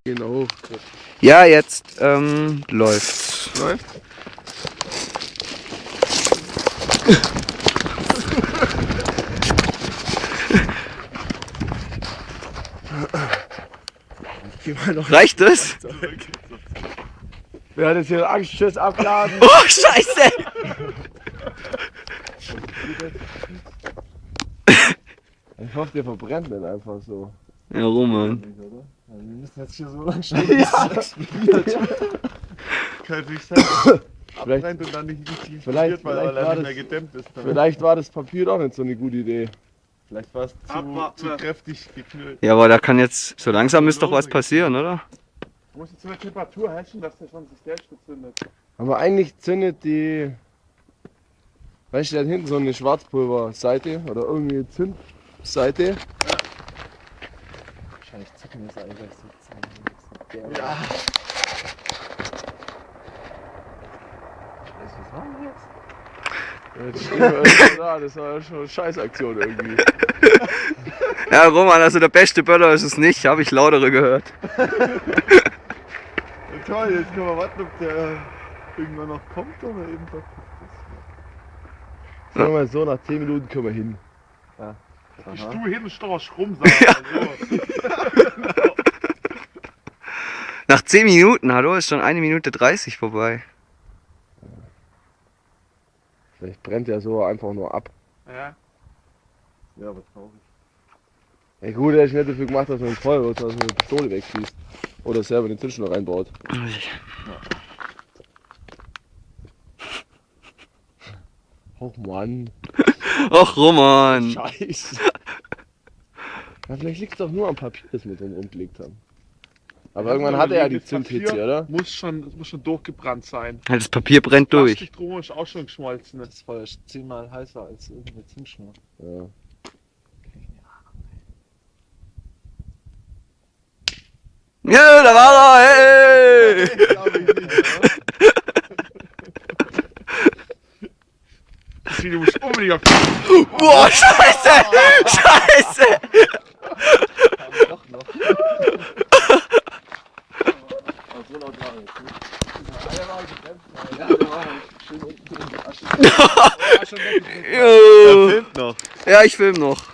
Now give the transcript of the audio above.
Genau. Ja, jetzt läuft's. Läuft? Reicht es? Wer hat jetzt hier Angst? Tschüss, abladen. Oh, Scheiße! Ich hoffe, der verbrennt nicht einfach so. Ja, Roman. Wir müssen jetzt hier so lange stehen. Ja. Kann natürlich sein, Vielleicht- abbrennt und dann nicht richtig vielleicht explodiert, weil war er nicht das- mehr gedämmt ist. Dann. Vielleicht war das Papier doch nicht so eine gute Idee. Vielleicht war es zu kräftig geknüllt. Ja, aber da kann jetzt, so langsam müsste doch was passieren, oder? Du musst jetzt so eine Temperatur herrschen, dass der schon sich selbst zündet. Aber eigentlich zündet die. Weißt du, da hinten so eine Schwarzpulverseite oder irgendwie eine Zündseite. Wahrscheinlich zucken wir es alle gleich so zusammen. Ja. Was machen wir jetzt? Jetzt stehen wir irgendwie da, das war ja schon eine Scheißaktion irgendwie. Ja, Roman, also der beste Böller ist es nicht, habe ich lautere gehört. Ja, toll, jetzt können wir warten, ob der irgendwann noch kommt oder eben verpufft ist. Sagen wir mal so, nach 10 Minuten können wir hin. Bist du hin, Storch rum, sag mal. Nach 10 Minuten, hallo, ist schon 1 Minute 30 vorbei. Vielleicht brennt der so einfach nur ab. Ja. Ja, aber traurig. Ja gut, der ist nicht dafür gemacht, dass man ein Feuerwehr, dass man eine Pistole wegschießt. Oder selber den Zündschnur reinbaut. Och Mann. Och, Roman. Scheiße. Ja, vielleicht liegt es doch nur am Papier, das wir drin rumgelegt haben. Aber irgendwann hatte er ja die Zündhitze, oder? Muss schon durchgebrannt sein. Das Papier brennt durch. Plastik drum ist auch schon geschmolzen. Das Feuer ist 10-mal heißer als irgendeine Zündschnur. Ja. Ja, da war er, hey! Glaube ich nicht, oder? Du musst unbedingt auf die... Boah, Scheiße! Scheiße! Doch noch. So laut war es. Ja, da war schön unten drin. Jo. filmt noch. Ja, ich film noch.